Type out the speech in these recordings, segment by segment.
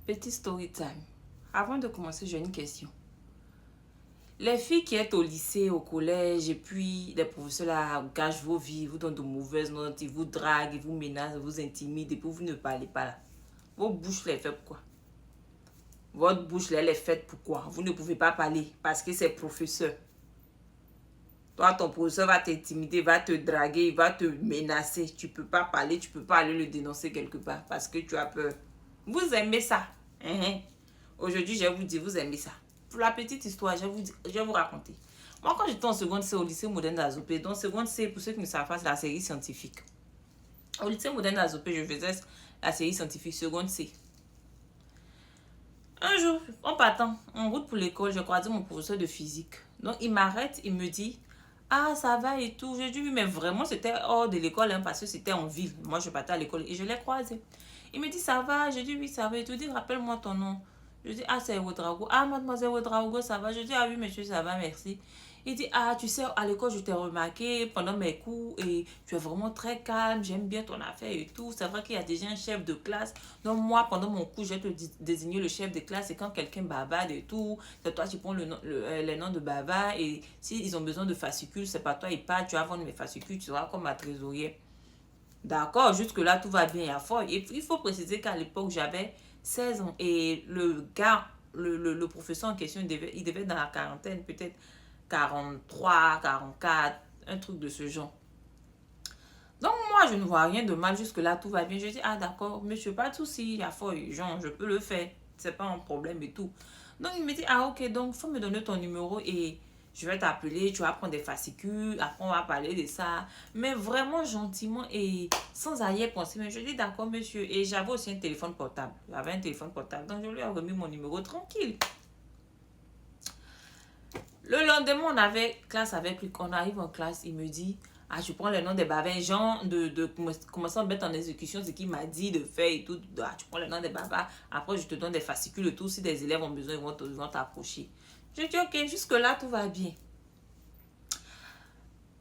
Petit story time. Avant de commencer, j'ai une question. Les filles qui êtes au lycée, au collège, et puis les professeurs là gâchent vos vies, vous donnent de mauvaises notes, ils vous draguent, ils vous menacent, ils vous intimident, et puis vous ne parlez pas là. Vos bouches les faites pourquoi? Votre bouche là, elle est faite pourquoi? Vous ne pouvez pas parler parce que c'est professeur. Toi, ton professeur va t'intimider, va te draguer, il va te menacer. Tu ne peux pas parler, tu ne peux pas aller le dénoncer quelque part parce que tu as peur. Vous aimez ça. Aujourd'hui, je vais vous dire, vous aimez ça. Pour la petite histoire, je vais vous raconter. Moi, quand j'étais en seconde C au lycée moderne d'Azopé, donc seconde C, pour ceux qui ne savent pas, c'est la série scientifique. Au lycée moderne d'Azopé, je faisais la série scientifique seconde C. Un jour, en partant en route pour l'école, j'ai croisé mon professeur de physique. Donc, il m'arrête, il me dit, ah, ça va et tout. J'ai dit, oui, mais vraiment, c'était hors de l'école, hein, parce que c'était en ville. Moi, je partais à l'école et je l'ai croisé. Il me dit, ça va. Je dis, oui, ça va. Et tout. Il dit, rappelle-moi ton nom. Je dis, ah, c'est Ouedraogo. Ah, mademoiselle Ouedraogo, ça va. Je dis, ah oui, monsieur, ça va, merci. Il dit, ah, tu sais, à l'école, je t'ai remarqué pendant mes cours et tu es vraiment très calme, j'aime bien ton affaire et tout. C'est vrai qu'il y a déjà un chef de classe. Donc, moi, pendant mon cours, je vais te désigner le chef de classe et quand quelqu'un bavarde et tout, c'est toi qui prends les noms de bavard et s'ils ont besoin de fascicules, c'est pas toi, ils partent, tu vas vendre mes fascicules, tu seras comme ma trésorière. D'accord, jusque-là, tout va bien, et il faut préciser qu'à l'époque, j'avais 16 ans et le gars, le professeur en question, il devait être dans la quarantaine, peut-être 43, 44, un truc de ce genre. Donc moi, je ne vois rien de mal jusque-là, tout va bien. Je dis, ah d'accord, monsieur, pas de souci, il y a fort urgent, je peux le faire, c'est pas un problème et tout. Donc il me dit, ah ok, donc faut me donner ton numéro et je vais t'appeler, tu vas prendre des fascicules, après on va parler de ça. Mais vraiment gentiment et sans arrière-pensée. Mais je dis, d'accord monsieur, et j'avais aussi un téléphone portable. J'avais un téléphone portable, donc je lui ai remis mon numéro tranquille. Le lendemain, on avait classe avec lui. Quand on arrive en classe, il me dit, ah, je prends le nom des bavins, genre de commencer à mettre en exécution ce qu'il m'a dit de faire et tout. Ah, tu prends le nom des bavards, après je te donne des fascicules et tout. Si des élèves ont besoin, ils vont t'approcher. Je dis, ok, jusque-là, tout va bien.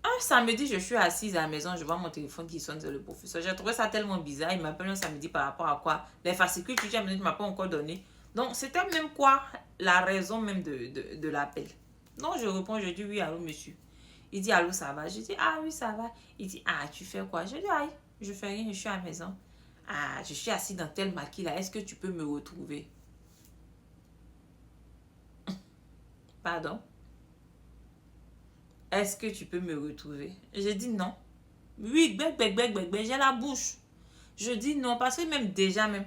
Un samedi, je suis assise à la maison, je vois mon téléphone qui sonne, c'est le professeur. J'ai trouvé ça tellement bizarre. Il m'appelle un samedi par rapport à quoi? Les fascicules que tu ne m'as pas encore donné. Donc, c'était même quoi la raison même de l'appel. Donc, je réponds, je dis oui, allô, monsieur. Il dit, allô, ça va? Je dis, ah oui, ça va. Il dit, ah, tu fais quoi? Je dis, aïe, je fais rien, je suis à la maison. Ah, je suis assis dans tel maquis là, est-ce que tu peux me retrouver? Pardon? Est-ce que tu peux me retrouver? J'ai dit non. Oui, bec, j'ai la bouche. Je dis non parce que même déjà, même,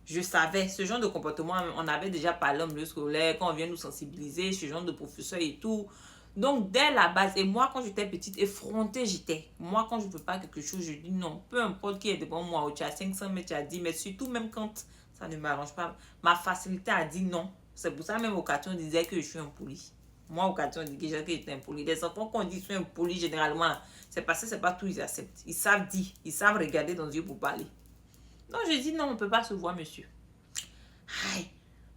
je savais ce genre de comportement, on avait déjà parlé en milieu scolaire, quand on vient nous sensibiliser, ce genre de professeur et tout. Donc, dès la base, et moi, quand j'étais petite, effrontée, j'étais. Moi, quand je ne veux pas quelque chose, je dis non. Peu importe qui est devant moi, ou tu as 500 mètres, tu as 10 mètres, surtout même quand ça ne m'arrange pas. Ma facilité à dire non. C'est pour ça même au quartier, on disait que je suis impoli. Moi, au quartier, on disait que j'étais impoli. Les enfants, quand on dit que je suis impoli, généralement, c'est parce que c'est pas tout, ils acceptent. Ils savent dire, ils savent regarder dans les yeux pour parler. Donc, je dis non, on ne peut pas se voir, monsieur. Aïe,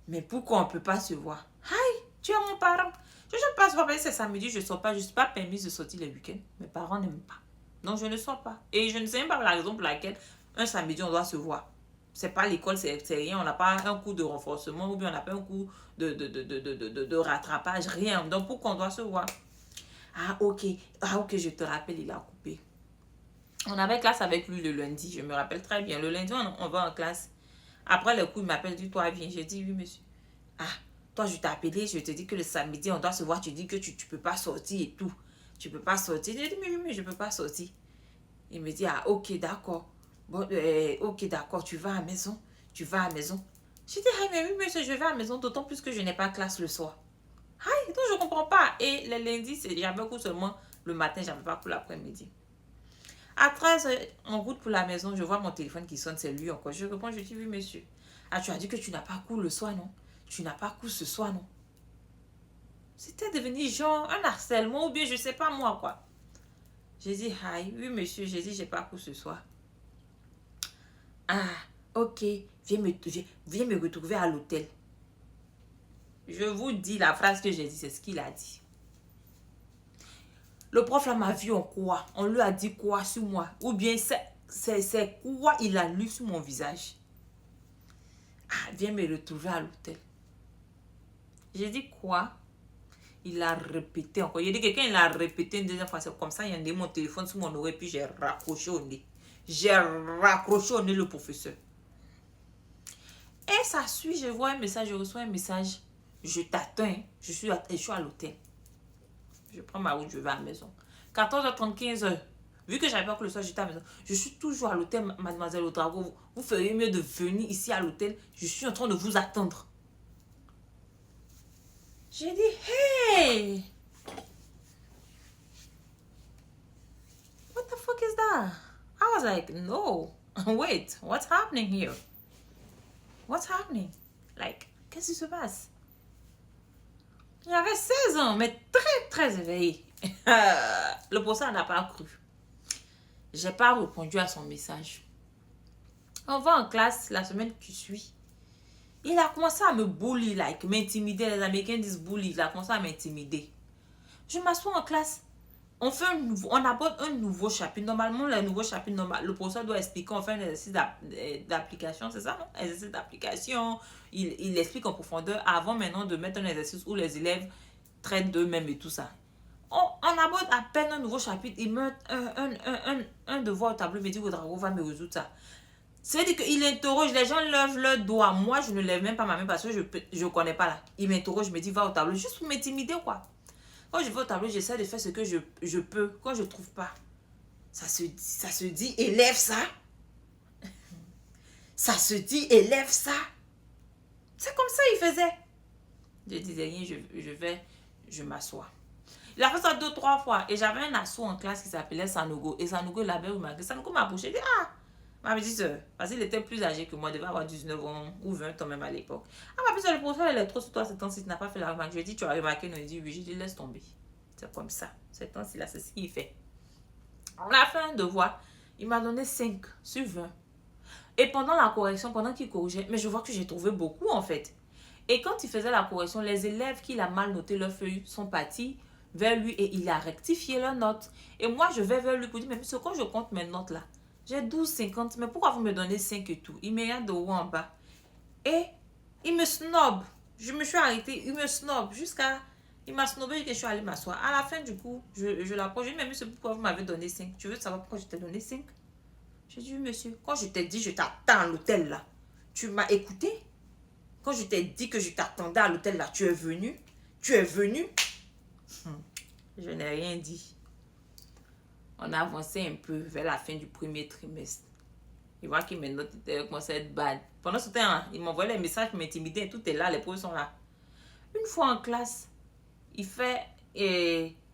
mais pourquoi on ne peut pas se voir? Aïe, tu es mon parent. Je ne passe pas, c'est samedi, je ne sors pas. Je ne suis pas permise de sortir les week-ends. Mes parents n'aiment pas. Donc, je ne sors pas. Et je ne sais même pas la raison pour laquelle un samedi, on doit se voir. C'est pas l'école, c'est rien. On n'a pas un cours de renforcement ou bien on n'a pas un cours de rattrapage, rien. Donc, pourquoi on doit se voir? Ah, ok. Ah, ok, je te rappelle, il a coupé. On avait classe avec lui le lundi, je me rappelle très bien. Le lundi, on va en classe. Après le coup, il m'appelle, dit, toi, viens. Je dis, oui, monsieur. Ah, toi, je t'ai appelé, je te dis que le samedi, on doit se voir. Tu dis que tu ne peux pas sortir et tout. Tu ne peux pas sortir. Je dis, mais je ne peux pas sortir. Il me dit, ah, ok, d'accord. Bon, ok, d'accord, tu vas à la maison. Tu vas à la maison. Je dis, ah, mais oui, monsieur, je vais à la maison, d'autant plus que je n'ai pas classe le soir. Ah, donc je ne comprends pas. Et le lundi, j'avais cours seulement le matin, je n'avais pas cours l'après-midi. À 13h, en route pour la maison, je vois mon téléphone qui sonne, c'est lui encore. Je réponds, je dis, oui, monsieur. Ah, tu as dit que tu n'as pas cours le soir, non? Tu n'as pas cours ce soir, non? C'était devenu genre un harcèlement ou bien je sais pas moi, quoi. J'ai dit, hi, oui, monsieur, j'ai dit, j'ai pas cours ce soir. Ah, ok, viens me retrouver à l'hôtel. Je vous dis la phrase que j'ai dit, c'est ce qu'il a dit. Le prof là m'a vu en quoi? On lui a dit quoi sur moi? Ou bien c'est quoi il a lu sur mon visage? Ah, viens me retrouver à l'hôtel. J'ai dit quoi? Il a répété encore. Il a dit quelqu'un, il a répété une deuxième fois. C'est comme ça, il a mis mon téléphone sur mon oreille, puis j'ai raccroché au nez. J'ai raccroché au nez le professeur. Et ça suit, je vois un message, je reçois un message. Je t'attends, je suis à l'hôtel. Je prends ma route, je vais à la maison. 14h30, 15h. Vu que j'avais pas que le soir, j'étais à la maison. Je suis toujours à l'hôtel, mademoiselle Ouedraogo. Vous feriez mieux de venir ici à l'hôtel. Je suis en train de vous attendre. J'ai dit, hey! What the fuck is that? I was like, no. Wait, what's happening here? What's happening? Like, qu'est-ce qui se passe? J'avais 16 ans, mais très, très éveillé. Le professeur n'a pas cru. J'ai pas répondu à son message. On va en classe la semaine qui suit. Il a commencé à me bully, like, m'intimider. Les Américains disent bully. Il a commencé à m'intimider. Je m'assois en classe. On aborde un nouveau chapitre. Normalement, le nouveau chapitre, le professeur doit expliquer. On fait un exercice d'application, c'est ça, non? Exercice d'application. Il explique en profondeur avant maintenant de mettre un exercice où les élèves traitent d'eux-mêmes et tout ça. On aborde à peine un nouveau chapitre. Il met un devoir au tableau. Il me dit, Ouedraogo va me résoudre ça. C'est-à-dire qu'il interroge, les gens lèvent leurs doigts. Moi, je ne lève même pas ma main parce que je ne connais pas là. Il m'interroge, je me dis, va au tableau, juste pour m'intimider quoi. Quand je vais au tableau, j'essaie de faire ce que je peux. Quand je ne trouve pas, ça se dit, élève ça. Ça se dit, élève ça. C'est comme ça il faisait. Je disais rien, je m'assois. Il a fait ça 2-3 fois. Et j'avais un asso en classe qui s'appelait Sanogo. Et Sanogo l'avait remarqué. Sanogo m'a approché. Il dit, ah, ma petite soeur, parce qu'il était plus âgé que moi, il devait avoir 19 ans ou 20 ans même à l'époque. Ah, ma petite soeur, le professeur, elle est trop sur toi ce temps-ci, tu n'as pas fait la remarque. Je lui ai dit, tu as remarqué? Non, il dit, oui, je dis, laisse tomber. C'est comme ça. Ce temps-ci, là, c'est ce qu'il fait. On a fait un devoir. Il m'a donné 5 sur 20. Et pendant la correction, pendant qu'il corrigeait, mais je vois que j'ai trouvé beaucoup en fait. Et quand il faisait la correction, les élèves qui a mal noté leur feuille sont partis vers lui et il a rectifié leurs notes. Et moi, je vais vers lui pour dire, mais monsieur, quand je compte mes notes là, j'ai 12,50, mais pourquoi vous me donnez 5 et tout? Il me regarde de haut en bas. Et il me snob. Je me suis arrêtée, il me snob jusqu'à... Il m'a snobé et je suis allée m'asseoir. À la fin du coup, je l'approche. Je lui ai dit, mais monsieur, pourquoi vous m'avez donné 5? Tu veux savoir pourquoi je t'ai donné 5? J'ai dit, oui, monsieur, quand je t'ai dit, je t'attends à l'hôtel là, tu m'as écouté? Quand je t'ai dit que je t'attendais à l'hôtel là, tu es venu? Tu es venu? Je n'ai rien dit. On a avancé un peu vers la fin du premier trimestre. Il voit que mes notes commençaient à être bad. Pendant ce temps, il m'envoyait les messages pour m'intimider. Tout est là, les profs sont là. Une fois en classe, il fait...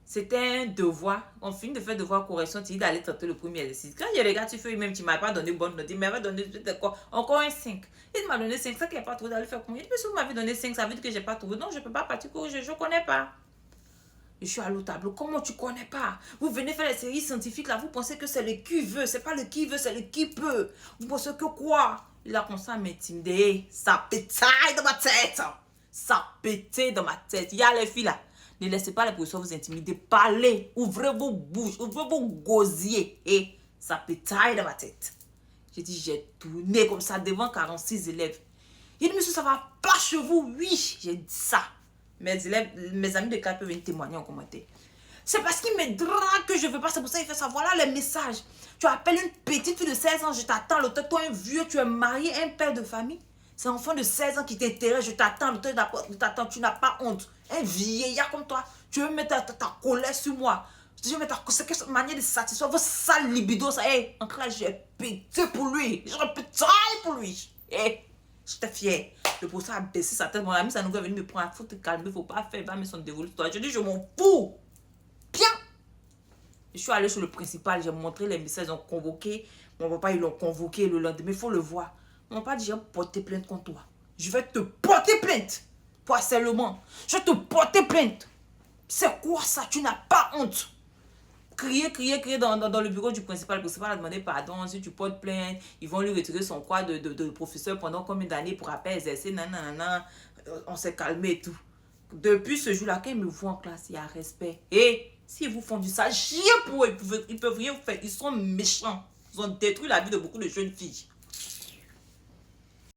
C'était un devoir. On finit de faire devoir correction. Tu dis d'aller traiter le premier exercice. Quand il regarde, tu fais même, tu ne m'as pas donné bonne note. Il m'avait donné encore un 5. Il m'a donné 5. Ça qu'il n'a pas trouvé d'aller faire combien? Il dit, mais si vous m'avez donné 5, ça veut dire que je n'ai pas trouvé. Non, je ne peux pas partir corriger. Je ne connais pas. Je suis allée au tableau. Comment tu ne connais pas? Vous venez faire les séries scientifiques là. Vous pensez que c'est le qui veut. Ce n'est pas le qui veut, c'est le qui peut. Vous pensez que quoi? Il a commencé à m'intimider. Ça pétaille dans ma tête. Ça pétait dans ma tête. Il y a les filles là. Ne laissez pas les professeurs vous intimider. Parlez. Ouvrez vos bouches. Ouvrez vos gosiers. Et ça pétaille dans ma tête. J'ai dit, j'ai tourné comme ça devant 46 élèves. Il dit, monsieur, ça va pas chez vous? Oui, j'ai dit ça. Mes élèves, mes amis de classe peuvent venir témoigner en commentaire. C'est parce qu'il me drague que je veux pas. C'est pour ça qu'il fait ça. Voilà les messages. Tu appelles une petite fille de 16 ans. Je t'attends. L'auteur, toi, un vieux. Tu es marié, un père de famille. C'est un enfant de 16 ans qui t'intéresse. Je t'attends. L'auteur t'attend. Tu n'as pas honte. Un vieillard comme toi. Tu veux mettre ta colère sur moi. Tu veux mettre c'est quelle manière de satisfaire votre sale libido. Ça, en classe, j'ai pété pour lui. J'aurais pété pour lui. J'étais fière. Le professeur a baissé sa tête. Mon ami, ça nous est venu me prendre. Il faut te calmer. Il ne faut pas faire. Il va mettre son dévolu. Je dis, je m'en fous. Bien. Je suis allée sur le principal. J'ai montré les messages. Ils ont convoqué. Mon papa, ils l'ont convoqué le lendemain. Il faut le voir. Mon papa dit, j'ai porté plainte contre toi. Je vais te porter plainte. Pour harcèlement. Je vais te porter plainte. C'est quoi ça? Tu n'as pas honte. Crier dans le bureau du principal. Le principal a demandé pardon. Si tu portes plainte, ils vont lui retirer son quoi de professeur pendant combien d'années pour après exercer. Nanana. On s'est calmé et tout. Depuis ce jour-là, quand ils me voient en classe, il y a respect. Et s'ils vous font du sale, chier pour eux. Ils peuvent rien faire. Ils sont méchants. Ils ont détruit la vie de beaucoup de jeunes filles.